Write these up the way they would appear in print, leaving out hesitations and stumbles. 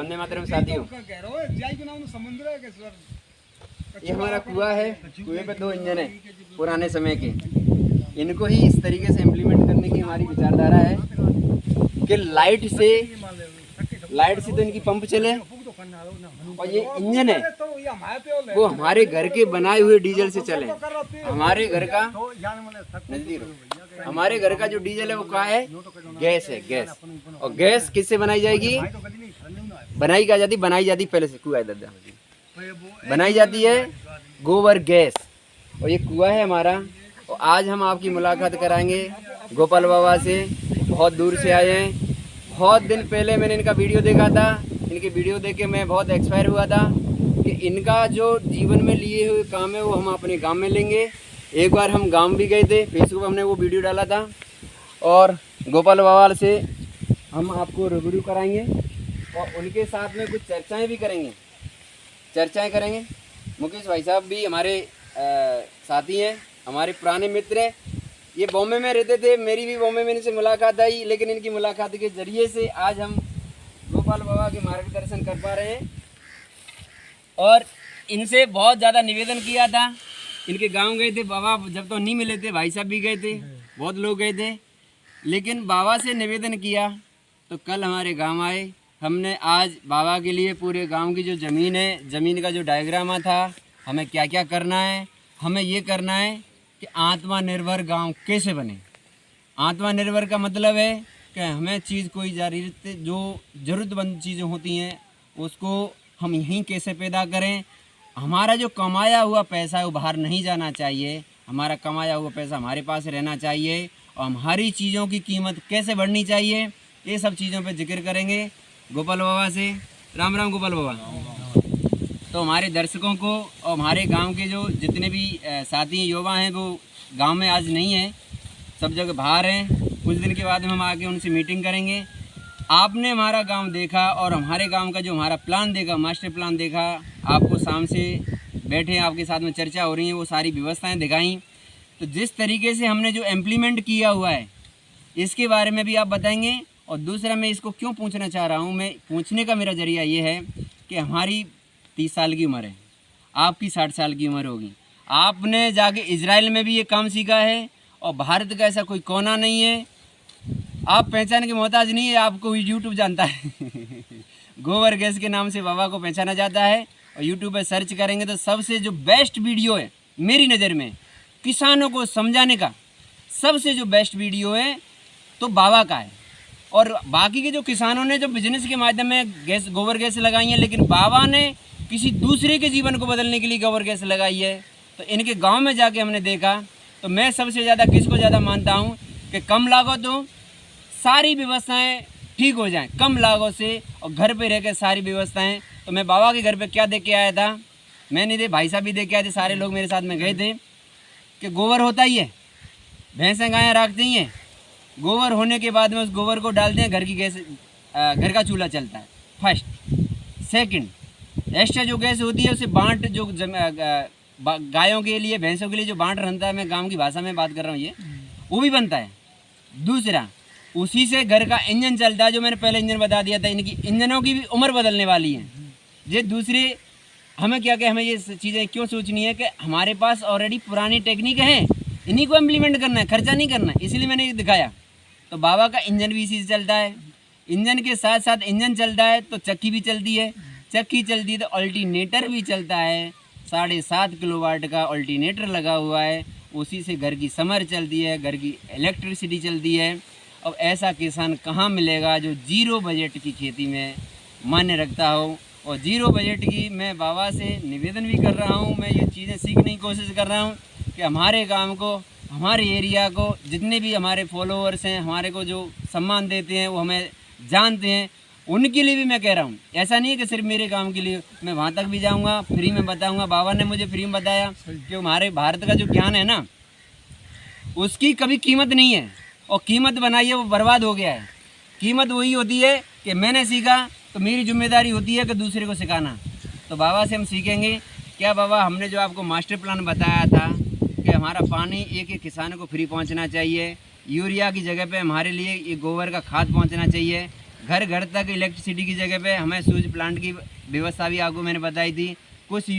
वंदे मातरम साथियों। ये हमारा कुआं है, कुएं पे 2 इंजन है पुराने समय के। इनको ही इस तरीके से इम्प्लीमेंट करने की हमारी विचारधारा है कि लाइट से तो इनकी पंप चले, और ये इंजन है वो हमारे घर के बनाए हुए डीजल से चले। हमारे घर का जो डीजल है वो क्या है? गैस है, गैस। और गैस किससे बनाई जाएगी? बनाई जाती पहले से कुआं दादा बनाई जाती है गोबर गैस। और ये कुआं है हमारा। और आज हम आपकी मुलाकात कराएंगे गोपाल बाबा से। बहुत दूर से आए हैं। बहुत दिन पहले मैंने इनका वीडियो देखा था। इनकी वीडियो देख के मैं बहुत एक्सपायर हुआ था कि इनका जो जीवन में लिए हुए काम है वो हम अपने गांव में लेंगे। एक बार हम गांव भी गए थे, फेसबुक पर हमने वो वीडियो डाला था। और गोपाल बाबा से हम आपको रूबरू कराएंगे और उनके साथ में कुछ चर्चाएं करेंगे। मुकेश भाई साहब भी हमारे साथी हैं, हमारे पुराने मित्र हैं। ये बॉम्बे में रहते थे, मेरी भी बॉम्बे में इनसे मुलाकात आई, लेकिन इनकी मुलाकात के जरिए से आज हम गोपाल बाबा के मार्गदर्शन कर पा रहे हैं। और इनसे बहुत ज़्यादा निवेदन किया था, इनके गांव गए थे बाबा, जब तो नहीं मिले थे, भाई साहब भी गए थे, बहुत लोग गए थे, लेकिन बाबा से निवेदन किया तो कल हमारे गांव आए। हमने आज बाबा के लिए पूरे गांव की जो ज़मीन है, ज़मीन का जो डायग्रामा था, हमें क्या क्या करना है, हमें ये करना है कि आत्मनिर्भर गांव कैसे बने। आत्मनिर्भर का मतलब है कि हमें चीज़ कोई जो ज़रूरतमंद चीज़ें होती हैं उसको हम यहीं कैसे पैदा करें। हमारा जो कमाया हुआ पैसा है वो बाहर नहीं जाना चाहिए, हमारा कमाया हुआ पैसा हमारे पास रहना चाहिए। और हमारी चीज़ों की कीमत कैसे बढ़नी चाहिए, ये सब चीज़ों पे जिक्र करेंगे गोपाल बाबा से। राम राम गोपाल बाबा। तो हमारे दर्शकों को और हमारे गांव के जो जितने भी साथी युवा हैं वो गांव में आज नहीं हैं, सब जगह बाहर हैं। कुछ दिन के बाद हम आके उनसे मीटिंग करेंगे। आपने हमारा गांव देखा और हमारे गांव का जो हमारा प्लान देखा, मास्टर प्लान देखा, आपको शाम से बैठे आपके साथ में चर्चा हो रही है, वो सारी व्यवस्थाएं दिखाई। तो जिस तरीके से हमने जो इम्प्लीमेंट किया हुआ है इसके बारे में भी आप बताएंगे। और दूसरा मैं इसको क्यों पूछना चाह रहा हूँ, मैं पूछने का मेरा जरिया ये है कि हमारी 30 साल की उम्र है, आपकी 60 साल की उम्र होगी। आपने जाके इजराइल में भी ये काम सीखा है और भारत का ऐसा कोई कोना नहीं है, आप पहचान के मोहताज नहीं है, आपको यूट्यूब जानता है। गोबर गैस के नाम से बाबा को पहचाना जाता है। और यूट्यूब पर सर्च करेंगे तो सबसे जो बेस्ट वीडियो है मेरी नज़र में किसानों को समझाने का, सबसे जो बेस्ट वीडियो है तो बाबा का है। और बाकी के जो किसानों ने जो बिजनेस के माध्यम में गोबर गैस लगाई है, लेकिन बाबा ने किसी दूसरे के जीवन को बदलने के लिए गोबर गैस लगाई है। तो इनके गांव में जाके हमने देखा। तो मैं सबसे ज़्यादा किसको ज़्यादा मानता हूं कि कम लागत हो, सारी व्यवस्थाएं ठीक हो जाएं, कम लागत से, और घर पे रह के सारी व्यवस्थाएं। तो मैं बाबा के घर पे क्या देख के आया था, मैंने दे भाई साहब भी देख के आए थे, सारे लोग मेरे साथ में गए थे कि गोबर होता ही है, भैंसें गायें रखती हैं, गोबर होने के बाद में उस गोबर को डालते हैं, घर की गैस, घर का चूल्हा चलता है। फर्स्ट। सेकंड, एक्स्ट्रा जो गैस होती है उसे बांट, जो गायों के लिए, भैंसों के लिए जो बांट बनता है, मैं गांव की भाषा में बात कर रहा हूँ, ये वो भी बनता है। दूसरा, उसी से घर का इंजन चलता है, जो मैंने पहले इंजन बता दिया था। इनकी इंजनों की भी उम्र बदलने वाली है। ये दूसरे, हमें क्या हमें ये चीज़ें क्यों सोचनी है कि हमारे पास ऑलरेडी पुरानी टेक्निक है, इन्हीं को इम्प्लीमेंट करना है, खर्चा नहीं करना है, इसलिए मैंने ये दिखाया। तो बाबा का इंजन भी इसी से चलता है। इंजन के साथ साथ इंजन चलता है तो चक्की भी चलती है, चक्की चलती है तो अल्टरनेटर भी चलता है। 7.5 किलोवाट का अल्टरनेटर लगा हुआ है, उसी से घर की समर चलती है, घर की इलेक्ट्रिसिटी चलती है। अब ऐसा किसान कहाँ मिलेगा जो जीरो बजट की खेती में मान्य रखता हो। और जीरो बजट की मैं बाबा से निवेदन भी कर रहा हूँ, मैं ये चीज़ें सीखने की कोशिश कर रहा हूँ कि हमारे गांव को, हमारे एरिया को, जितने भी हमारे फॉलोअर्स हैं, हमारे को जो सम्मान देते हैं, वो हमें जानते हैं, उनके लिए भी मैं कह रहा हूँ। ऐसा नहीं है कि सिर्फ मेरे गांव के लिए, मैं वहाँ तक भी जाऊँगा, फ्री में बताऊँगा। बाबा ने मुझे फ्री में बताया कि हमारे भारत का जो ज्ञान है ना, उसकी कभी कीमत नहीं है, और कीमत बनाई है वो बर्बाद हो गया है। कीमत वही होती है कि मैंने सीखा तो मेरी जिम्मेदारी होती है कि दूसरे को सिखाना। तो बाबा से हम सीखेंगे। क्या बाबा, हमने जो आपको मास्टर प्लान बताया था कि हमारा पानी एक एक किसान को फ्री पहुंचना चाहिए, यूरिया की जगह पे हमारे लिए ये गोबर का खाद पहुंचना चाहिए, घर घर तक इलेक्ट्रिसिटी की जगह पे हमें सूरज प्लांट की व्यवस्था भी आपको मैंने बताई थी। कुछ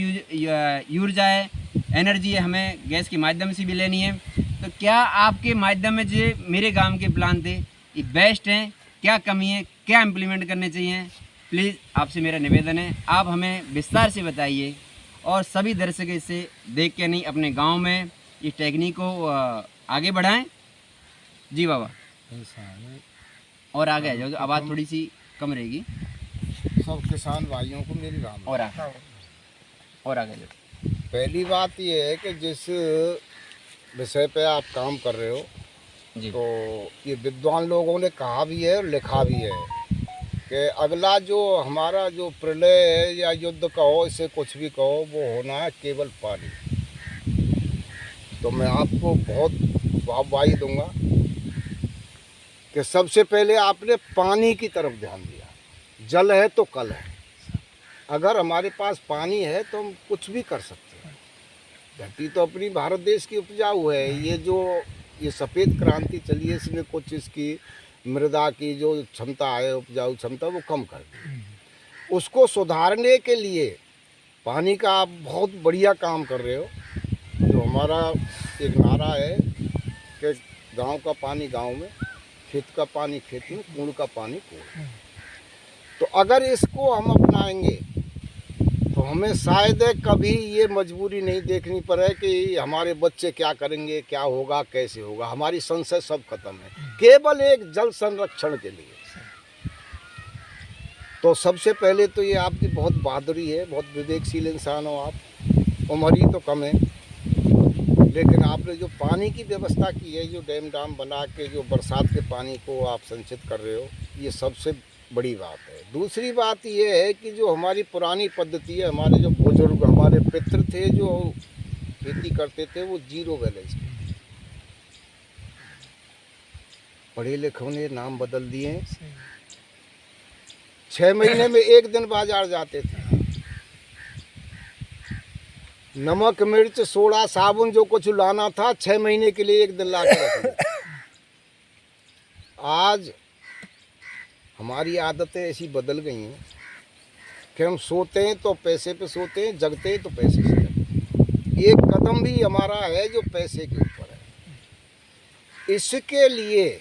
ऊर्जा है, एनर्जी है, हमें गैस के माध्यम से भी लेनी है। तो क्या आपके माध्यम में जो मेरे गांव के प्लान थे ये बेस्ट हैं, क्या कमी है, क्या इम्प्लीमेंट करने चाहिए, प्लीज़ आपसे मेरा निवेदन है आप हमें विस्तार से बताइए और सभी दर्शक इसे देख के नहीं अपने गांव में इस टेक्निक को आगे बढ़ाएं। जी बाबा, और आगे आ जाओ, तो आवाज़ थोड़ी सी कम रहेगी। सब किसान भाइयों को मेरी राम। और आगे जाओ। पहली बात ये है कि जिस विषय पे आप काम कर रहे हो जी। तो ये विद्वान लोगों ने कहा भी है और लिखा भी है कि अगला जो हमारा जो प्रलय है या युद्ध कहो, इसे कुछ भी कहो, वो होना है केवल पानी। तो मैं आपको बहुत वाहवाही दूंगा कि सबसे पहले आपने पानी की तरफ ध्यान दिया। जल है तो कल है। अगर हमारे पास पानी है तो हम कुछ भी कर सकते हैं। धरती तो अपनी भारत देश की उपजाऊ है। ये सफ़ेद क्रांति चली है, इसमें कुछ इसकी मृदा की जो क्षमता है, उपजाऊ क्षमता, वो कम कर दी। उसको सुधारने के लिए पानी का आप बहुत बढ़िया काम कर रहे हो। जो हमारा एक नारा है कि गांव का पानी गांव में, खेत का पानी खेत में, कुएं का पानी कुएं में। तो अगर इसको हम अपनाएंगे तो हमें शायद कभी ये मजबूरी नहीं देखनी पड़े कि हमारे बच्चे क्या करेंगे, क्या होगा, कैसे होगा। हमारी संशय सब खत्म है केवल एक जल संरक्षण के लिए। तो सबसे पहले तो ये आपकी बहुत बहादुरी है, बहुत विवेकशील इंसान हो आप। उम्र ही तो कम है, लेकिन आपने जो पानी की व्यवस्था की है, जो डैम बना के जो बरसात के पानी को आप संचित कर रहे हो, ये सबसे बड़ी बात है। दूसरी बात ये है कि जो हमारी पुरानी पद्धति है, हमारे जो बुजुर्ग, हमारे पितृ थे जो खेती करते थे, वो जीरो बैलेंस थे। पढ़े लिखों ने नाम बदल दिए। 6 महीने में एक दिन बाजार जाते थे। नमक मिर्च सोडा साबुन जो कुछ लाना था 6 महीने के लिए एक दिन ला के रख दिया। आज हमारी आदतें ऐसी बदल गई हैं कि हम सोते हैं तो पैसे पे सोते हैं, जगते हैं तो पैसे से जगते हैं। एक कदम भी हमारा है जो पैसे के ऊपर है। इसके लिए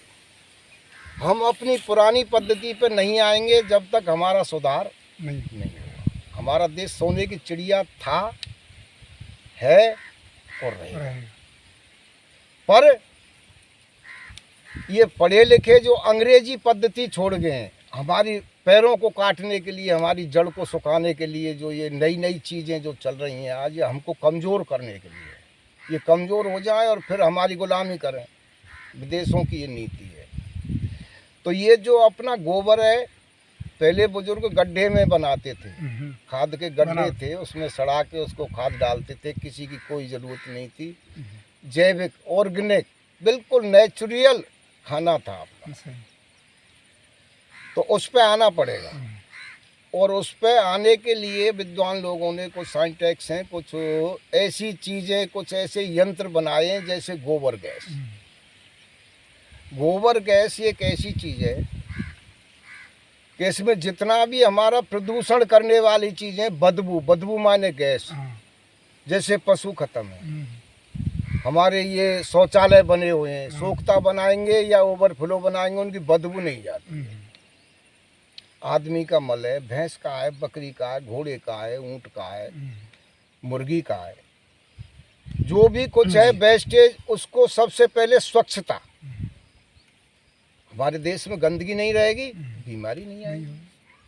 हम अपनी पुरानी पद्धति पे नहीं आएंगे जब तक हमारा सुधार नहीं होगा। हमारा देश सोने की चिड़िया था, है और रहेगा। पर ये पढ़े लिखे जो अंग्रेजी पद्धति छोड़ गए हैं, हमारी पैरों को काटने के लिए, हमारी जड़ को सुखाने के लिए, जो ये नई नई चीज़ें जो चल रही हैं आज, ये हमको कमज़ोर करने के लिए। ये कमज़ोर हो जाए और फिर हमारी गुलामी करें, विदेशों की ये नीति है। तो ये जो अपना गोबर है, पहले बुजुर्ग गड्ढे में बनाते थे, खाद के गड्ढे थे, उसमें सड़ा के उसको खाद डालते थे, किसी की कोई ज़रूरत नहीं थी। जैविक, ऑर्गेनिक, बिल्कुल नेचुरल खाना था आपका। तो उस पे आना पड़ेगा, और उस पे आने के लिए विद्वान लोगों ने, कुछ साइंटिस्ट हैं, कुछ ऐसी चीज़ें, कुछ ऐसे यंत्र बनाए हैं जैसे गोबर गैस। गोबर गैस एक ऐसी चीज़ है कि इसमें जितना भी हमारा प्रदूषण करने वाली चीज़ें, बदबू माने गैस, जैसे पशु खत्म है, हमारे ये शौचालय बने हुए हैं, सोख्ता बनाएंगे या ओवरफ्लो बनाएंगे, उनकी बदबू नहीं जाती। आदमी का मल है, भैंस का है, बकरी का है, घोड़े का है, ऊँट का है, मुर्गी का है, जो भी कुछ है वेस्टेज, उसको सबसे पहले स्वच्छता। हमारे देश में गंदगी नहीं रहेगी, बीमारी नहीं आएगी।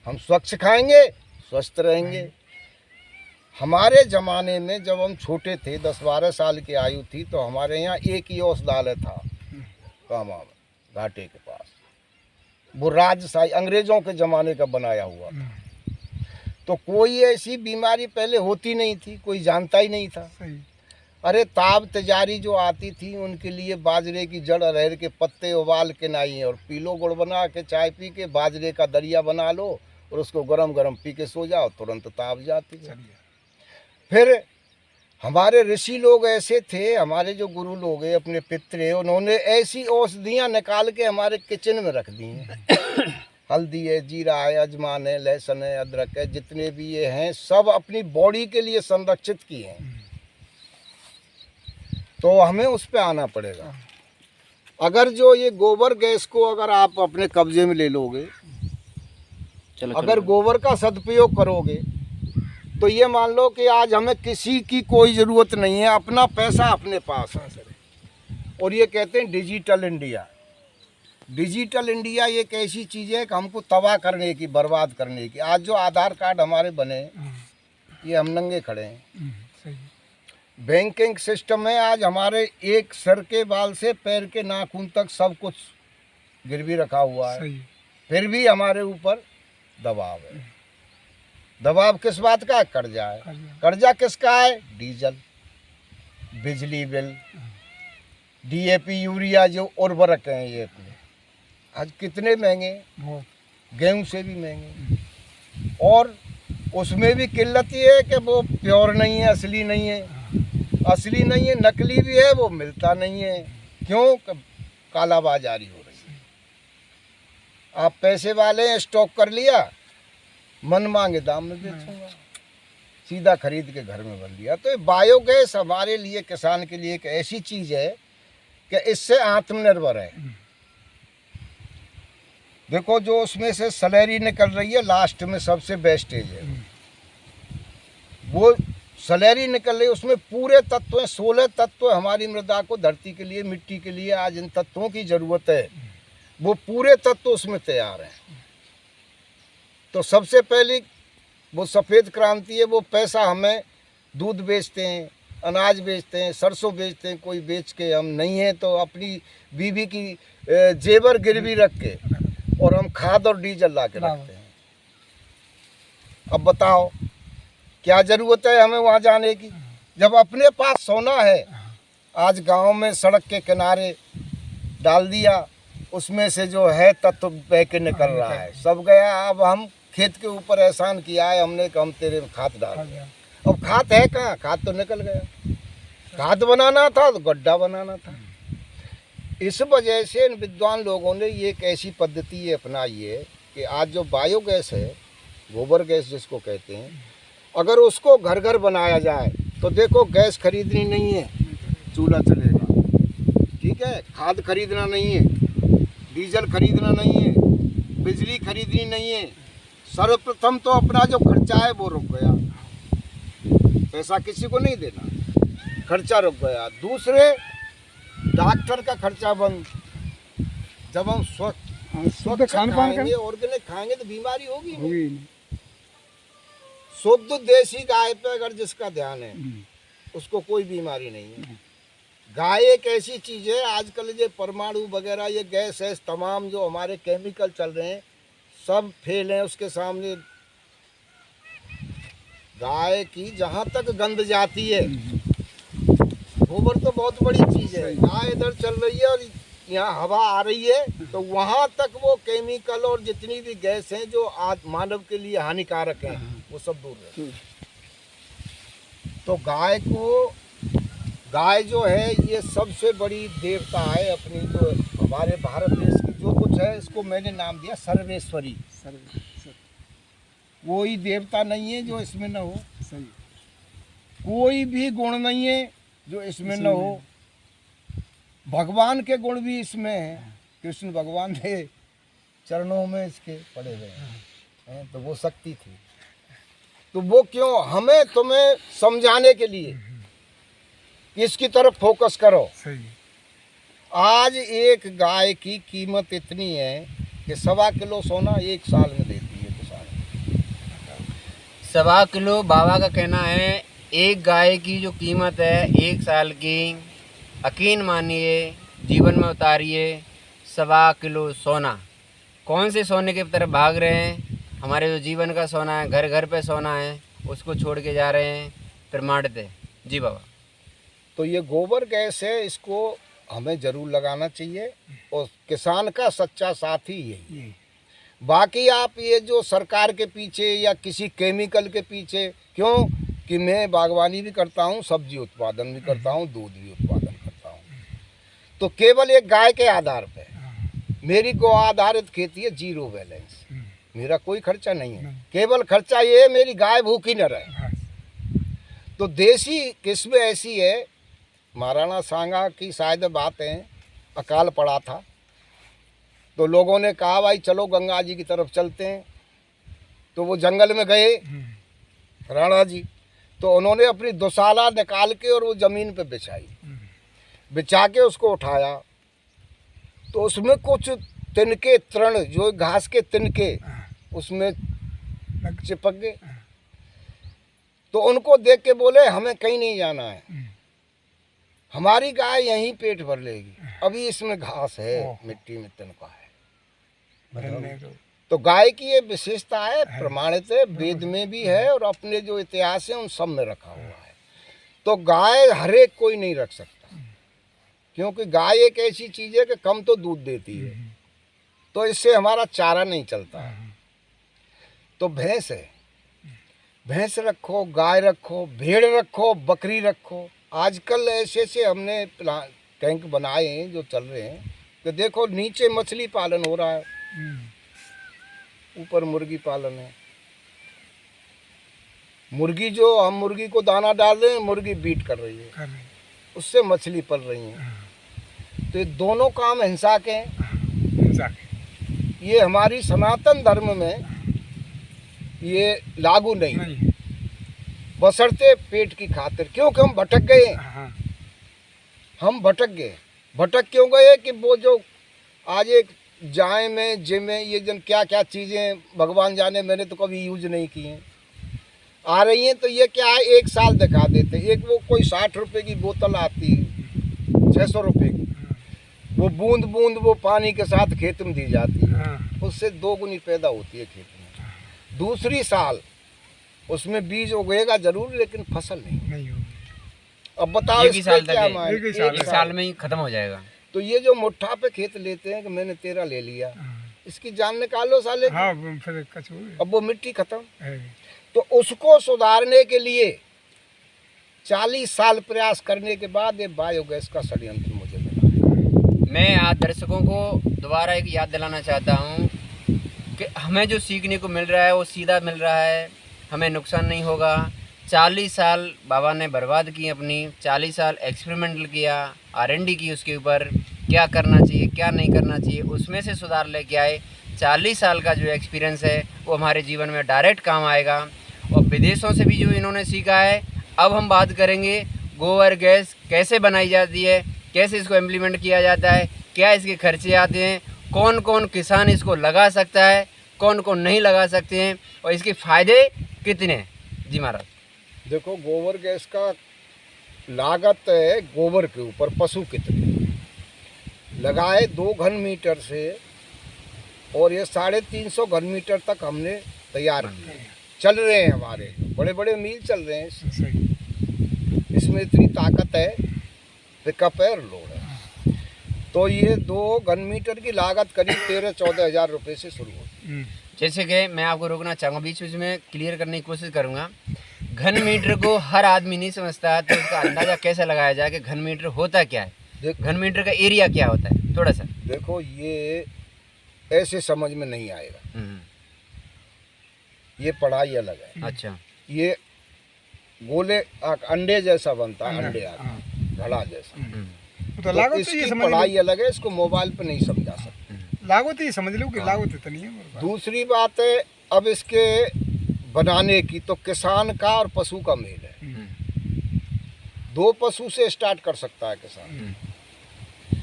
हम स्वच्छ खाएंगे, स्वस्थ रहेंगे। हमारे ज़माने में जब हम छोटे थे, 10-12 साल की आयु थी, तो हमारे यहाँ एक ही औषधालय था कामा में, घाटे के पास। वो राजशाही अंग्रेज़ों के ज़माने का बनाया हुआ था। तो कोई ऐसी बीमारी पहले होती नहीं थी, कोई जानता ही नहीं था। अरे ताब तजारी जो आती थी, उनके लिए बाजरे की जड़, अरहर के पत्ते उबाल के नाई और पी लो, गुड़ बना के, चाय पी के, बाजरे का दरिया बना लो और उसको गरम गरम पी के सो जाओ, तुरंत ताब जाती है। फिर हमारे ऋषि लोग ऐसे थे, हमारे जो गुरु लोग हैं, अपने पितृ हैं, उन्होंने ऐसी औषधियाँ निकाल के हमारे किचन में रख दी हैं हल्दी है, जीरा है, अजवाइन है, लहसुन है, अदरक है, जितने भी ये हैं सब अपनी बॉडी के लिए संरक्षित किए हैं। तो हमें उस पे आना पड़ेगा। अगर जो ये गोबर गैस को अगर आप अपने कब्जे में ले लोगे, अगर गोबर का सदुपयोग करोगे, तो ये मान लो कि आज हमें किसी की कोई ज़रूरत नहीं है, अपना पैसा अपने पास है। और ये कहते हैं डिजिटल इंडिया। डिजिटल इंडिया ये एक ऐसी चीज़ है कि हमको तबाह करने की, बर्बाद करने की। आज जो आधार कार्ड हमारे बने, ये हम नंगे खड़े हैं। बैंकिंग सिस्टम में आज हमारे एक सर के बाल से पैर के नाखून तक सब कुछ गिरवी रखा हुआ है, फिर भी हमारे ऊपर दबाव है। दबाव किस बात का है? कर्जा है। कर्जा किसका है? डीजल, बिजली बिल, डीएपी, यूरिया, जो उर्वरक हैं ये अपने आज कितने महंगे, गेहूं से भी महंगे। और उसमें भी किल्लत ये है कि वो प्योर नहीं है, असली नहीं है। असली नहीं है, नकली भी है, वो मिलता नहीं है। क्यों? कालाबाजारी हो रही है। आप पैसे वाले हैं, स्टॉक कर लिया, मन मांगे दाम में बेचूंगा, सीधा खरीद के घर में भर लिया। तो ये बायोगैस हमारे लिए, किसान के लिए एक ऐसी चीज़ है कि इससे आत्मनिर्भर है। देखो जो उसमें से सलैरी निकल रही है, लास्ट में सबसे वेस्टेज है, वो सलैरी निकल रही है, उसमें पूरे तत्व हैं, 16 तत्व हमारी मृदा को, धरती के लिए, मिट्टी के लिए आज इन तत्वों की ज़रूरत है। वो पूरे तत्व उसमें तैयार हैं। तो सबसे पहली वो सफ़ेद क्रांति है। वो पैसा हमें दूध बेचते हैं, अनाज बेचते हैं, सरसों बेचते हैं, कोई बेच के हम नहीं है तो अपनी बीवी की जेवर गिरवी रख के और हम खाद और डीजल ला के रखते हैं। अब बताओ क्या ज़रूरत है हमें वहाँ जाने की, जब अपने पास सोना है। आज गांव में सड़क के किनारे डाल दिया, उसमें से जो है तत्व बह के निकल रहा है, सब गया। अब हम खेत के ऊपर एहसान किया है हमने कि हम तेरे में खाद डाल दिया। अब खाद है कहाँ? खाद तो निकल गया। खाद बनाना था तो गड्ढा बनाना था। इस वजह से इन विद्वान लोगों ने ये एक ऐसी पद्धति अपनाई है कि आज जो बायोगैस है, गोबर गैस जिसको कहते हैं, अगर उसको घर घर बनाया जाए तो देखो गैस खरीदनी नहीं है, चूल्हा चलेगा, ठीक है। खाद खरीदना नहीं है, डीजल खरीदना नहीं है, बिजली खरीदनी नहीं है। सर्वप्रथम तो अपना जो खर्चा है वो रुक गया, पैसा किसी को नहीं देना, खर्चा रुक गया। दूसरे डॉक्टर का खर्चा बंद। जब हम स्वच्छ खाएंगे, ऑर्गेनिक खाएंगे तो बीमारी होगी नहीं। शुद्ध देसी गाय पे अगर जिसका ध्यान है उसको कोई बीमारी नहीं है। गाय एक ऐसी चीज़ है, आजकल ये परमाणु वगैरह, ये गैस है, तमाम जो हमारे केमिकल चल रहे हैं सब फेल हैं उसके सामने। गाय की जहाँ तक गंध जाती है, गोबर तो बहुत बड़ी चीज़ है। गाय इधर चल रही है और यहाँ हवा आ रही है तो वहाँ तक वो केमिकल और जितनी भी गैस हैं जो आज मानव के लिए हानिकारक हैं वो सब दूर है। तो गाय जो है ये सबसे बड़ी देवता है अपनी, जो हमारे भारत देश की जो कुछ है, इसको मैंने नाम दिया सर्वेश्वरी। कोई देवता नहीं है जो इसमें न हो, कोई भी गुण नहीं है जो इसमें न हो। भगवान के गुण भी इसमें हैं, कृष्ण भगवान के चरणों में इसके पड़े हुए हैं, तो वो शक्ति थी। तो वो क्यों हमें तुम्हें समझाने के लिए इसकी तरफ फोकस करो। आज एक गाय की कीमत इतनी है कि 1.25 किलो सोना 1 साल में देती है किसान। 1.25 किलो, बाबा का कहना है एक गाय की जो कीमत है 1 साल की, यकीन मानिए, जीवन में उतारिए 1.25 किलो सोना। कौन से सोने की तरफ भाग रहे हैं? हमारे जो जीवन का सोना है, घर घर पे सोना है, उसको छोड़ के जा रहे हैं प्रमाणित है। जी बाबा। तो ये गोबर गैस है, इसको हमें ज़रूर लगाना चाहिए और किसान का सच्चा साथी यही है। बाकी आप ये जो सरकार के पीछे या किसी केमिकल के पीछे, क्यों कि मैं बागवानी भी करता हूँ, सब्जी उत्पादन भी करता हूँ, दूध भी उत्पादन करता हूँ, तो केवल एक गाय के आधार पे मेरी गौ आधारित खेती है, जीरो बैलेंस, मेरा कोई खर्चा नहीं है, केवल खर्चा ये है मेरी गाय भूखी न रहे। तो देसी किस्म ऐसी है, महाराणा सांगा की शायद बात है, अकाल पड़ा था तो लोगों ने कहा भाई चलो गंगा जी की तरफ चलते हैं, तो वो जंगल में गए राणा जी, तो उन्होंने अपनी दुशाला निकाल के और वो ज़मीन पे बिछाई, बिछा के उसको उठाया, तो उसमें कुछ तिनके तृण जो घास के तिनके उसमें चिपक गए। तो उनको देख के बोले हमें कहीं नहीं जाना है, हमारी गाय यहीं पेट भर लेगी, अभी इसमें घास है, मिट्टी में तिनका है। तो गाय की ये विशेषता है, प्रमाणित है, वेद में भी है और अपने जो इतिहास है उन सब में रखा हुआ है। तो गाय हर एक कोई नहीं रख सकता, क्योंकि गाय एक ऐसी चीज़ है कि कम तो दूध देती है, तो इससे हमारा चारा नहीं चलता है। तो भैंस है, भैंस रखो, गाय रखो, भेड़ रखो, बकरी रखो। आजकल ऐसे ऐसे हमने टैंक बनाए हैं जो चल रहे हैं कि देखो नीचे मछली पालन हो रहा है, ऊपर मुर्गी पालन है। मुर्गी जो हम मुर्गी को दाना डाल रहे हैं, मुर्गी बीट कर रही है, उससे मछली पल रही है। तो ये दोनों काम हिंसा के हैं। ये हमारी सनातन धर्म में ये लागू नहीं, बशर्ते पेट की खातिर, क्योंकि हम भटक गए। हम भटक गए, भटक क्यों गए कि वो जो आज एक जाए में जिम में ये जन क्या क्या चीज़ें भगवान जाने, मैंने तो कभी यूज नहीं की हैं, आ रही हैं। तो ये क्या है, एक साल दिखा देते। एक वो कोई 60 रुपए की बोतल आती है, 600 रुपये की, वो बूंद बूंद वो पानी के साथ खेत में दी जाती है, उससे 2 गुनी पैदा होती है खेत में। दूसरी साल उसमें बीज उगेगा जरूर, लेकिन फसल नहीं होगी। अब बताओ एक साल क्या एक साल में ही खत्म हो जाएगा। तो ये जो मुट्ठा पे खेत लेते हैं कि मैंने तेरा ले लिया, इसकी जान निकालो साले। फिर अब वो मिट्टी खत्म। तो उसको सुधारने के लिए 40 साल प्रयास करने के बाद ये बायोगैस का षड्यंत्र मुझे मिला। मैं आज दर्शकों को दोबारा एक याद दिलाना चाहता हूँ कि हमें जो सीखने को मिल रहा है वो सीधा मिल रहा है, हमें नुकसान नहीं होगा। 40 साल बाबा ने बर्बाद की अपनी, 40 साल एक्सपेरिमेंटल किया, R&D की उसके ऊपर, क्या करना चाहिए क्या नहीं करना चाहिए, उसमें से सुधार लेके आए। 40 साल का जो एक्सपीरियंस है वो हमारे जीवन में डायरेक्ट काम आएगा। और विदेशों से भी जो इन्होंने सीखा है। अब हम बात करेंगे गोबर गैस कैसे बनाई जाती है, कैसे इसको इम्प्लीमेंट किया जाता है, क्या इसके खर्चे आते हैं, कौन कौन किसान इसको लगा सकता है, कौन कौन नहीं लगा सकते हैं, और इसके फ़ायदे कितने हैं। जी महाराज। देखो, गोबर गैस का लागत है गोबर के ऊपर, पशु कितने लगाए 2 घन मीटर से, और ये 350 घन मीटर तक हमने तैयार किए। चल रहे हैं, हमारे बड़े बड़े मील चल रहे हैं, इसमें इतनी ताकत है, पिकअप है और लोड है। तो ये 2 घन मीटर की लागत करीब 13-14 हज़ार रुपये से शुरू होती है। जैसे कि मैं आपको रोकना चाहूँगा, बीच बीच में क्लियर करने की कोशिश करूँगा। घन मीटर को हर आदमी नहीं समझता, तो उसका अंदाज़ा कैसे लगाया जाए कि घन मीटर होता क्या है, घन मीटर का एरिया क्या होता है, थोड़ा सा। देखो, ये ऐसे समझ में नहीं आएगा, ये पढ़ाई अलग है। अच्छा। ये गोले अंडे जैसा बनता है, अंडे घड़ा जैसा, तो इसकी पढ़ाई अलग है, इसको मोबाइल पे नहीं समझा सकते। लागत ही समझ लो कि लागत इतनी है। दूसरी बात है, अब इसके बनाने की तो किसान का और पशु का मेल है। 2 पशु से स्टार्ट कर सकता है किसान।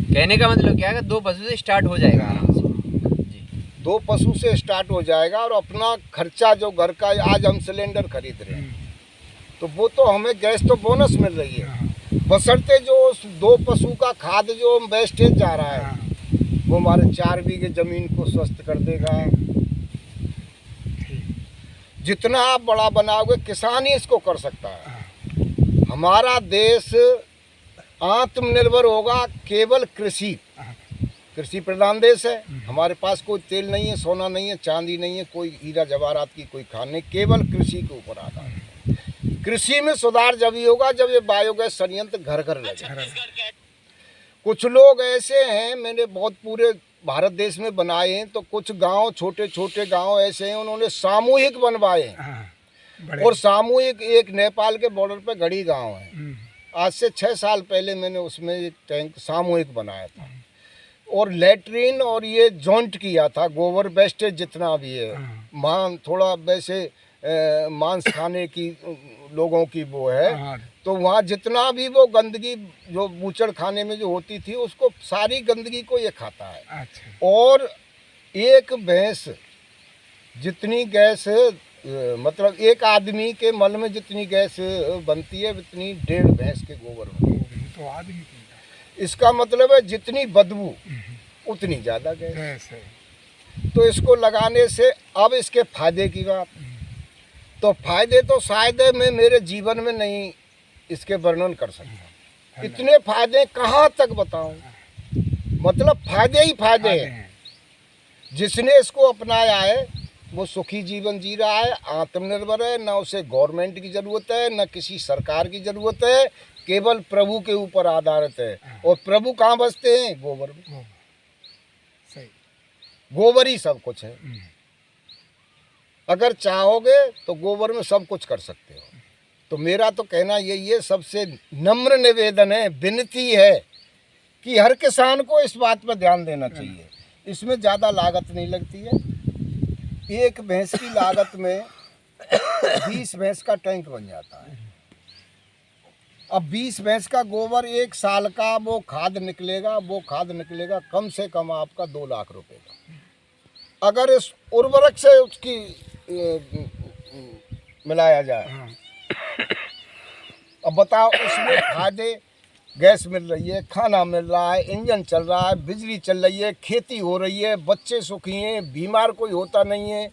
कहने का मतलब क्या है, 2 पशु से स्टार्ट हो जाएगा आराम से। 2 पशु से स्टार्ट हो जाएगा, और अपना खर्चा जो घर का, आज हम सिलेंडर खरीद रहे हैं, तो वो तो हमें गैस तो बोनस मिल रही है, बशर्ते जो 2 पशु का खाद जो वेस्टेज जा रहा है वो हमारे 4 बीघे ज़मीन को स्वस्थ कर देगा। जितना आप बड़ा बनाओगे, किसान ही इसको कर सकता है। हमारा देश आत्मनिर्भर होगा केवल कृषि प्रधान देश है। हमारे पास कोई तेल नहीं है, सोना नहीं है, चांदी नहीं है, कोई हीरा जवाहरात की कोई खान नहीं, केवल कृषि के ऊपर आधारित है। कृषि में सुधार जब ही होगा जब ये बायोगैस संयंत्र घर घर लगे। कुछ लोग ऐसे हैं, मैंने बहुत पूरे भारत देश में बनाए हैं, तो कुछ गांव, छोटे छोटे गांव ऐसे हैं उन्होंने सामूहिक बनवाए हैं। हाँ, बड़े। और सामूहिक एक नेपाल के बॉर्डर पे गढ़ी गांव है। हम्म, आज से 6 साल पहले मैंने उसमें एक टैंक सामूहिक बनाया था, और लेटरिन और ये जॉइंट किया था। गोबर वेस्टेज जितना भी है, मान थोड़ा वैसे मांस खाने की लोगों की वो है, हाँ, तो वहाँ जितना भी वो गंदगी जो बूचड़ खाने में जो होती थी, उसको सारी गंदगी को ये खाता है। अच्छा। और एक भैंस जितनी गैस मतलब एक आदमी के मल में जितनी गैस बनती है, उतनी 1.5 भैंस के गोबर में। तो आदमी की इसका मतलब है जितनी बदबू उतनी ज़्यादा गैस। गैस है। तो इसको लगाने से अब इसके फायदे की बात, तो फायदे तो शायद मैं मेरे जीवन में नहीं इसके वर्णन कर सकता। इतने फायदे कहाँ तक बताऊं, मतलब फायदे ही फायदे हैं। जिसने इसको अपनाया है वो सुखी जीवन जी रहा है, आत्मनिर्भर है, ना उसे गवर्नमेंट की ज़रूरत है, ना किसी सरकार की ज़रूरत है, केवल प्रभु के ऊपर आधारित है। और प्रभु कहाँ बसते हैं? गोबर में। सही। गोबर ही सब कुछ है। अगर चाहोगे तो गोबर में सब कुछ कर सकते हो। तो मेरा तो कहना यही है, सबसे नम्र निवेदन है, विनती है कि हर किसान को इस बात पर ध्यान देना चाहिए। इसमें ज़्यादा लागत नहीं लगती है। एक भैंस की लागत में 20 भैंस का टैंक बन जाता है। अब 20 भैंस का गोबर 1 साल का वो खाद निकलेगा कम से कम आपका 2 लाख रुपए का। अगर इस उर्वरक से उसकी मिलाया जाए, अब बताओ उसमें फायदे, गैस मिल रही है, खाना मिल रहा है, इंजन चल रहा है, बिजली चल रही है, खेती हो रही है, बच्चे सुखी हैं, बीमार कोई होता नहीं है।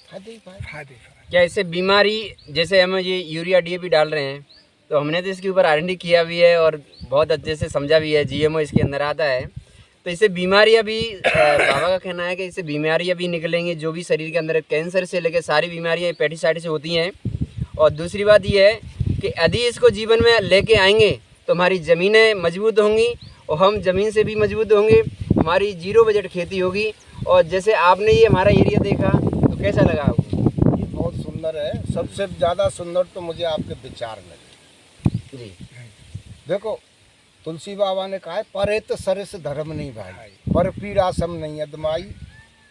फायदे ही फायदे। क्या इससे बीमारी, जैसे हम ये यूरिया DAP डाल रहे हैं, तो हमने तो इसके ऊपर R&D किया भी है और बहुत अच्छे से समझा भी है, GMO इसके अंदर आता है, तो इससे बीमारियां भी बाबा का कहना है कि इससे बीमारियां भी निकलेंगी, जो भी शरीर के अंदर कैंसर से लेकर सारी बीमारियां पेस्टिसाइड से होती हैं। और दूसरी बात ये है कि यदि इसको जीवन में लेके आएंगे तो हमारी ज़मीनें मजबूत होंगी और हम ज़मीन से भी मजबूत होंगे, हमारी 0 बजट खेती होगी। और जैसे आपने ये हमारा एरिया देखा तो कैसा लगा आपको? ये बहुत सुंदर है। सबसे ज़्यादा सुंदर तो मुझे आपके विचार लगे जी। देखो, तुलसी बाबा ने कहा है, परित सरिस धर्म नहीं भाई, पर पीड़ा सम नहीं अदमाई,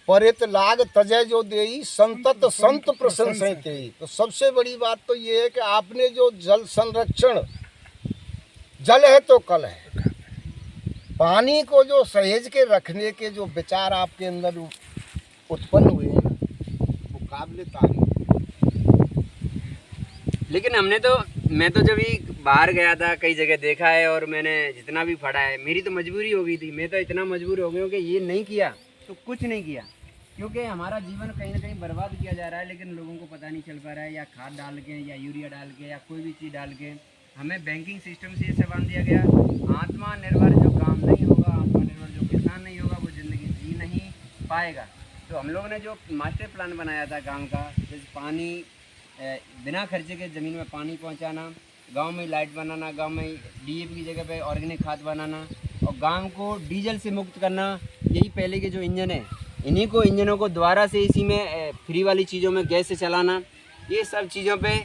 परित लाग तजय जो देई, संतत संत प्रशंसा तेई। तो सबसे बड़ी बात तो ये है कि आपने जो जल संरक्षण, जल है तो कल है, पानी को जो सहेज के रखने के जो विचार आपके अंदर उत्पन्न हुए हैं, वो काबिल तारीफ। लेकिन मैं तो जब ही बाहर गया था, कई जगह देखा है और मैंने जितना भी पढ़ा है, मेरी तो मजबूरी हो गई थी। मैं तो इतना मजबूर हो गया हूँ कि ये नहीं किया तो कुछ नहीं किया, क्योंकि हमारा जीवन कहीं ना कहीं बर्बाद किया जा रहा है, लेकिन लोगों को पता नहीं चल पा रहा है। या खाद डाल के, या यूरिया डाल के, या कोई भी चीज़ डाल के हमें बैंकिंग सिस्टम से ये बांध दिया गया। आत्मनिर्भर जो काम नहीं होगा, आत्मनिर्भर जो किसान नहीं होगा, वो ज़िंदगी जी नहीं पाएगा। तो हम लोगों ने जो मास्टर प्लान बनाया था गाँव का, जैसे पानी बिना खर्चे के ज़मीन में पानी पहुँचाना, गांव में लाइट बनाना, गांव में DAP की जगह पे ऑर्गेनिक खाद बनाना, और गांव को डीजल से मुक्त करना। यही पहले के जो इंजन है, इन्हीं को इंजनों को द्वारा से इसी में फ्री वाली चीज़ों में गैस से चलाना, ये सब चीज़ों पे।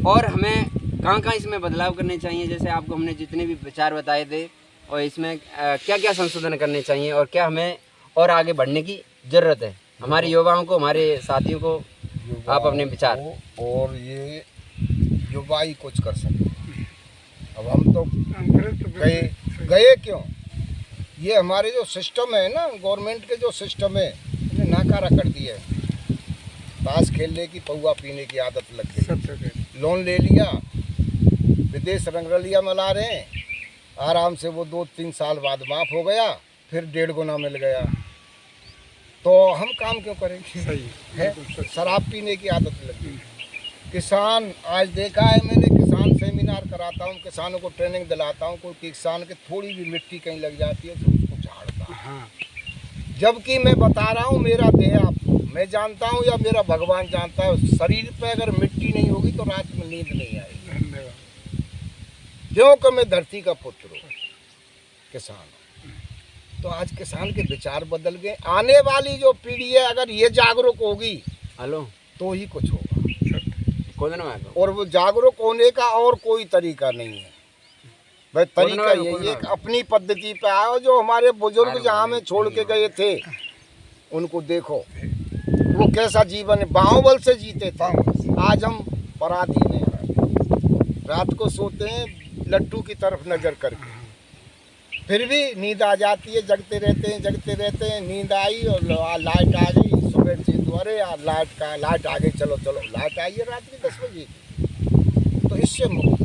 और हमें कहाँ इसमें बदलाव करने चाहिए, जैसे आपको हमने जितने भी विचार बताए थे, और इसमें क्या क्या संशोधन करने चाहिए और क्या हमें और आगे बढ़ने की ज़रूरत है, हमारे युवाओं को, हमारे साथियों को आप अपने विचार। और ये युवा ही कुछ कर सकते हैं। अब हम तो गए क्यों? ये हमारे जो सिस्टम है ना, गवर्नमेंट के जो सिस्टम है, इन्हें नाकारा कर दिया है। ताश खेलने की, पौवा पीने की आदत लग गई, लोन ले लिया, विदेश रंगरलिया मिला रहे हैं, आराम से वो 2-3 साल बाद माफ़ हो गया, फिर 1.5 गुना मिल गया। तो हम काम क्यों करेंगे? सही है, शराब पीने की आदत लग गई। किसान, आज देखा है मैंने, किसान सेमिनार कराता हूँ, किसानों को ट्रेनिंग दिलाता हूँ, कोई किसान के थोड़ी भी मिट्टी कहीं लग जाती है तो उसको झाड़ता है। जबकि मैं बता रहा हूँ, मेरा देह आपको मैं जानता हूँ, या मेरा भगवान जानता है, शरीर पे अगर मिट्टी नहीं होगी तो रात में नींद नहीं आएगी। क्योंकि मैं धरती का पुत्र हूँ, किसान हूँ। तो आज किसान के विचार बदल गए। आने वाली जो पीढ़ी है अगर ये जागरूक होगी हेलो तो ही कुछ होगा, खोदना है तो। और वो जागरूक होने का और कोई तरीका नहीं है भाई। तरीका खोदना यही है कि है। अपनी पद्धति पे आओ। जो हमारे बुजुर्ग जहाँ में छोड़ के गए थे उनको देखो, वो कैसा जीवन बाहुबल से जीते थे। आज हम पराधीन हैं, रात को सोते हैं लट्टू की तरफ नजर करके, फिर भी नींद आ जाती है, जगते रहते हैं। नींद आई और लाइट आ गई, सुबह से अरे यार लाइट आ गई, चलो लाइट आई है रात के 10 बजे की। तो इससे मुक्त,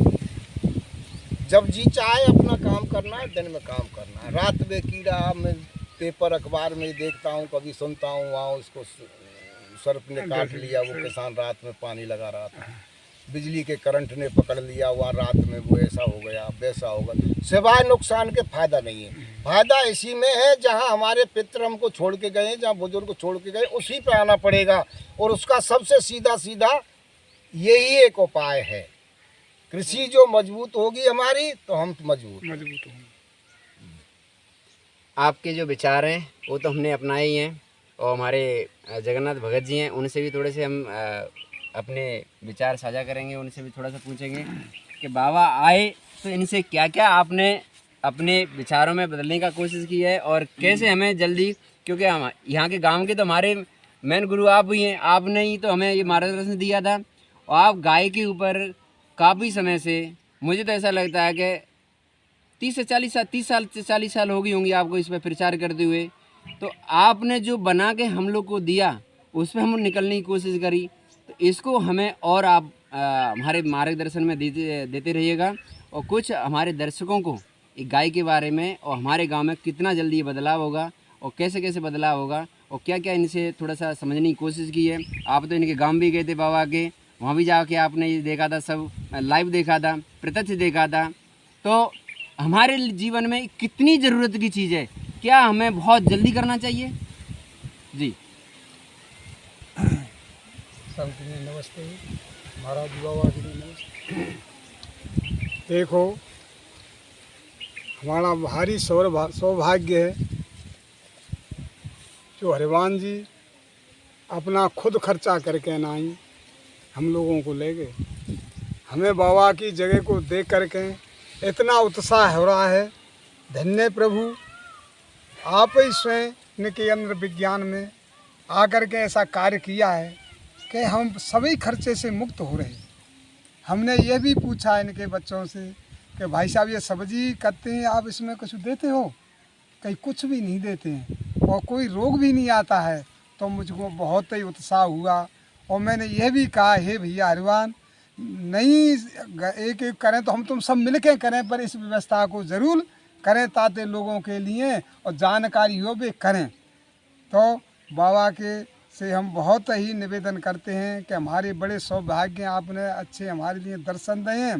जब जी चाहे अपना काम करना है, दिन में काम करना है। रात में कीड़ा, मैं पेपर अखबार में देखता हूँ, कभी सुनता हूँ वहाँ उसको सर्प ने काट लिया, वो किसान रात में पानी लगा रहा था, बिजली के करंट ने पकड़ लिया, वहाँ रात में वो ऐसा हो गया वैसा होगा। सिवाय नुकसान के फायदा नहीं है। फायदा इसी में है जहाँ हमारे पितर हमको छोड़ के गए, जहाँ बुजुर्ग छोड़ के गए, उसी पे आना पड़ेगा। और उसका सबसे सीधा यही एक उपाय है। कृषि जो मजबूत होगी हमारी तो हम मजबूत होंगे। आपके जो विचार हैं वो तो हमने अपनाए ही हैं, और हमारे जगन्नाथ भगत जी हैं, उनसे भी थोड़े से हम अपने विचार साझा करेंगे, उनसे भी थोड़ा सा पूछेंगे कि बाबा आए तो इनसे क्या क्या आपने अपने विचारों में बदलने का कोशिश की है, और कैसे हमें जल्दी, क्योंकि हम यहाँ के गांव के तो हमारे मेन गुरु आप ही हैं, आपने ही तो हमें ये मार्गदर्शन दिया था। और आप गाय के ऊपर काफ़ी समय से, मुझे तो ऐसा लगता है कि 30 से 40 साल हो गई होंगी आपको इस पर प्रचार करते हुए। तो आपने जो बना के हम लोग को दिया उस पर हम निकलने की कोशिश करी, तो इसको हमें और आप हमारे मार्गदर्शन में देते रहिएगा। और कुछ हमारे दर्शकों को एक गाय के बारे में, और हमारे गांव में कितना जल्दी ये बदलाव होगा और कैसे कैसे बदलाव होगा, और क्या क्या इनसे थोड़ा सा समझने की कोशिश की है। आप तो इनके गांव भी गए थे बाबा के, वहाँ भी जाके आपने ये देखा था, सब लाइव देखा था, प्रत्यक्ष देखा था। तो हमारे जीवन में कितनी ज़रूरत की चीज़ है, क्या हमें बहुत जल्दी करना चाहिए जी? सबके लिए नमस्ते, महाराज बाबा जी ने नमस्ते। देखो, हमारा भारी सौभाग्य है जो हरिवान जी अपना खुद खर्चा करके ना ही हम लोगों को ले गए। हमें बाबा की जगह को देख करके इतना उत्साह हो रहा है। धन्य प्रभु, आप ही स्वयं इनके अंदर विज्ञान में आकर के ऐसा कार्य किया है कि हम सभी खर्चे से मुक्त हो रहे हैं। हमने ये भी पूछा इनके बच्चों से कि भाई साहब ये सब्जी करते हैं, आप इसमें कुछ देते हो? कहीं कुछ भी नहीं देते हैं, और कोई रोग भी नहीं आता है। तो मुझको बहुत ही उत्साह हुआ, और मैंने यह भी कहा, हे भैया हरिवान, नहीं एक एक करें तो हम तुम सब मिल के करें, पर इस व्यवस्था को ज़रूर करें ताकि लोगों के लिए और जानकारी हो भी करें। तो बाबा के से हम बहुत ही निवेदन करते हैं कि हमारे बड़े सौभाग्य आपने अच्छे हमारे लिए दर्शन दिए।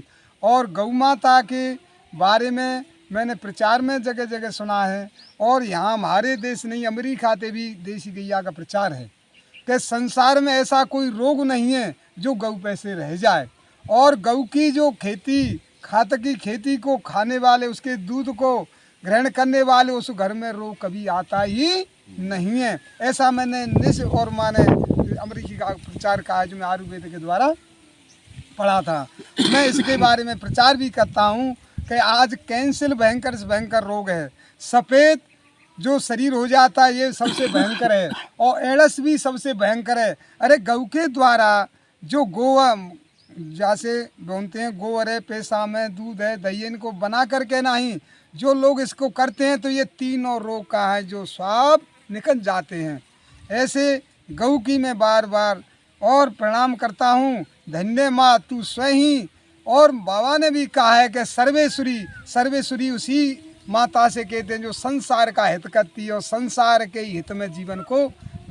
और गौ माता के बारे में मैंने प्रचार में जगह जगह सुना है, और यहाँ हमारे देश नहीं अमेरिका से भी देसी गैया का प्रचार है कि संसार में ऐसा कोई रोग नहीं है जो गौ पे से रह जाए। और गौ की जो खेती, खाद की खेती को खाने वाले, उसके दूध को ग्रहण करने वाले, उस घर में रोग कभी आता ही नहीं है। ऐसा मैंने निस और माने अमेरिकी का प्रचार का है जो मैं आयुर्वेद के द्वारा पढ़ा था। मैं इसके बारे में प्रचार भी करता हूँ कि आज कैंसर भयंकर से भयंकर रोग है। सफ़ेद जो शरीर हो जाता है ये सबसे भयंकर है, और एडस भी सबसे भयंकर है। अरे गौ के द्वारा जो गोवा जैसे बोलते हैं, गोबर है, पेशा में दूध है, दही, इनको बना करके नहीं जो लोग इसको करते हैं तो ये तीनों रोग का है जो स्वाब निकल जाते हैं। ऐसे गौ की मैं बार बार और प्रणाम करता हूँ। धन्य माँ तू स्वयं ही, और बाबा ने भी कहा है कि सर्वेश्वरी उसी माता से कहते हैं जो संसार का हित करती है और संसार के हित में जीवन को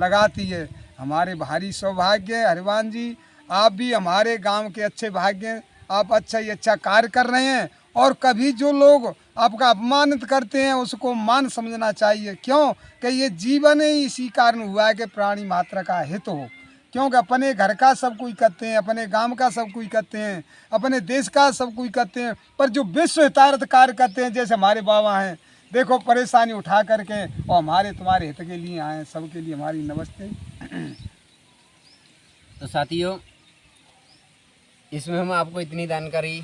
लगाती है। हमारे भारी सौभाग्य है हरिवान जी, आप भी हमारे गांव के अच्छे भाग्य, आप अच्छा ही अच्छा कार्य कर रहे हैं। और कभी जो लोग आपका अपमानित करते हैं उसको मान समझना चाहिए, क्यों कि ये जीवन ही इसी कारण हुआ है कि प्राणी मात्र का हित हो। क्योंकि अपने घर का सब कोई करते हैं, अपने गांव का सब कोई करते हैं, अपने देश का सब कोई करते हैं, पर जो विश्व हितार्थ कार्य करते हैं जैसे हमारे बाबा हैं, देखो परेशानी उठा करके और हमारे तुम्हारे हित के लिए आए, सबके लिए हमारी नमस्ते। तो साथियों, इसमें हम आपको इतनी जानकारी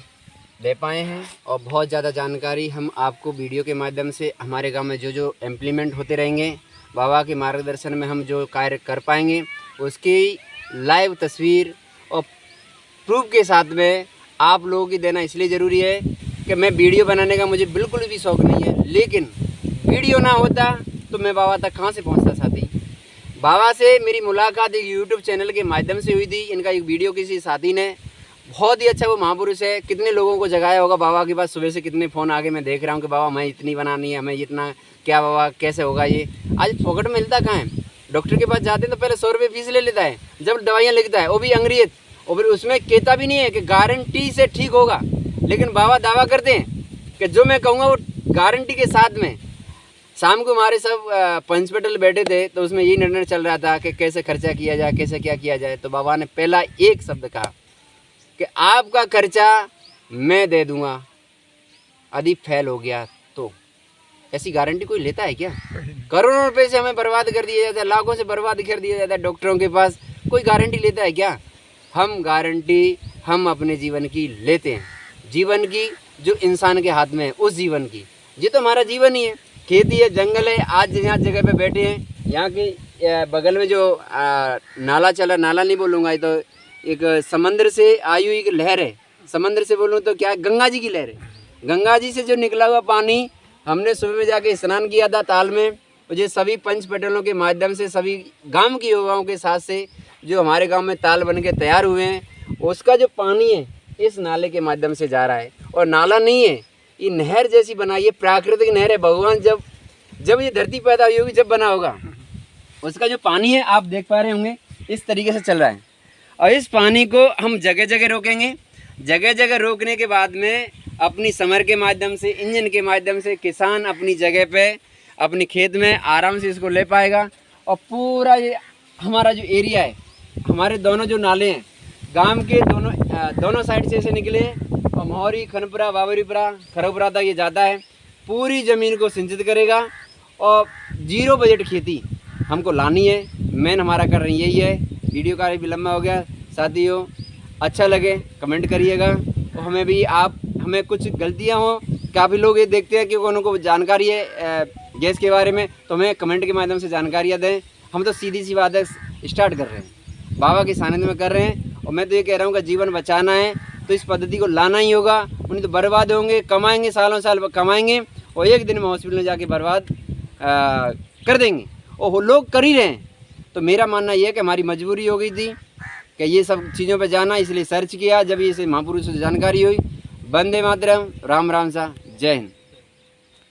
दे पाए हैं और बहुत ज़्यादा जानकारी हम आपको वीडियो के माध्यम से हमारे गांव में जो जो इम्प्लीमेंट होते रहेंगे, बाबा के मार्गदर्शन में हम जो कार्य कर पाएंगे उसकी लाइव तस्वीर और प्रूफ के साथ में आप लोगों की देना इसलिए ज़रूरी है कि मैं वीडियो बनाने का मुझे बिल्कुल भी शौक़ नहीं है, लेकिन वीडियो ना होता तो मैं बाबा तक कहाँ से पहुँचता साथी। बाबा से मेरी मुलाकात एक यूट्यूब चैनल के माध्यम से हुई थी। इनका एक वीडियो किसी साथी ने, बहुत ही अच्छा वो महापुरुष है, कितने लोगों को जगाया होगा बाबा के पास। सुबह से कितने फ़ोन आगे मैं देख रहा हूँ कि बाबा मैं इतनी बनानी है, हमें इतना क्या बाबा कैसे होगा ये। आज फोकट मिलता कहाँ है? डॉक्टर के पास जाते हैं तो पहले 100 रुपये फीस ले लेता है, जब दवाइयाँ लिखता है वो भी अंग्रेज, और फिर उसमें कहता भी नहीं है कि गारंटी से ठीक होगा। लेकिन बाबा दावा करते हैं कि जो मैं कहूँगा वो गारंटी के साथ में। शाम को हमारे सब पंचपेटल बैठे थे तो उसमें यही निर्णय चल रहा था कि कैसे खर्चा किया जाए, कैसे क्या किया जाए। तो बाबा ने पहला एक शब्द कहा कि आपका खर्चा मैं दे दूंगा, यदि फेल हो गया तो। ऐसी गारंटी कोई लेता है क्या? करोड़ों रुपए से हमें बर्बाद कर दिया जाता है, लाखों से बर्बाद कर दिया जाता है डॉक्टरों के पास, कोई गारंटी लेता है क्या? हम गारंटी हम अपने जीवन की लेते हैं, जीवन की जो इंसान के हाथ में है उस जीवन की। ये तो हमारा जीवन ही है, खेती है, जंगल है। आज यहाँ जगह पे बैठे हैं, यहाँ के बगल में जो नाला चला, नाला नहीं बोलूँगा, ये तो एक समंदर से आई हुई एक लहर है। समंदर से बोलूँ तो क्या, गंगा जी की लहर है। गंगा जी से जो निकला हुआ पानी हमने सुबह में जाके स्नान किया था ताल में, और ये सभी पंचपेटलों के माध्यम से सभी गांव के युवाओं के साथ से जो हमारे गांव में ताल बन के तैयार हुए हैं, उसका जो पानी है इस नाले के माध्यम से जा रहा है। और नाला नहीं है, ये नहर जैसी बनाई है, प्राकृतिक नहर है। भगवान जब ये धरती पैदा हुई होगी, जब बना होगा, उसका जो पानी है आप देख पा रहे होंगे इस तरीके से चल रहा है। और इस पानी को हम जगह जगह रोकेंगे। जगह जगह रोकने के बाद में अपनी समर के माध्यम से, इंजन के माध्यम से किसान अपनी जगह पे अपने खेत में आराम से इसको ले पाएगा। और पूरा ये हमारा जो एरिया है, हमारे दोनों जो नाले हैं गांव के दोनों साइड से ऐसे निकले, और मोहरी, खनपुरा, बाबरीपुरा, खरोपुरा तक ये जाता है। पूरी ज़मीन को सिंचित करेगा और 0 बजट खेती हमको लानी है। मेन हमारा कर रही यही है। वीडियो का भी लंबा हो गया साथियों, अच्छा लगे कमेंट करिएगा। और हमें भी हमें कुछ गलतियां हो, काफ़ी लोग ये देखते हैं कि उनको जानकारी है गैस के बारे में, तो हमें कमेंट के माध्यम से जानकारियाँ दें। हम तो सीधी सी बात है स्टार्ट कर रहे हैं, बाबा के सानिध्य में कर रहे हैं। और मैं तो ये कह रहा हूँ कि जीवन बचाना है तो इस पद्धति को लाना ही होगा। उन्हें तो बर्बाद होंगे, कमाएंगे, सालों साल कमाएंगे और एक दिन में हॉस्पिटल में जाके बर्बाद कर देंगे, और वो लोग कर ही रहे हैं। तो मेरा मानना ये है कि हमारी मजबूरी हो गई थी कि ये सब चीज़ों पे जाना, इसलिए सर्च किया। जब ये महापुरुषों से जानकारी हुई, वंदे मातरम, राम राम सा, जय हिंद।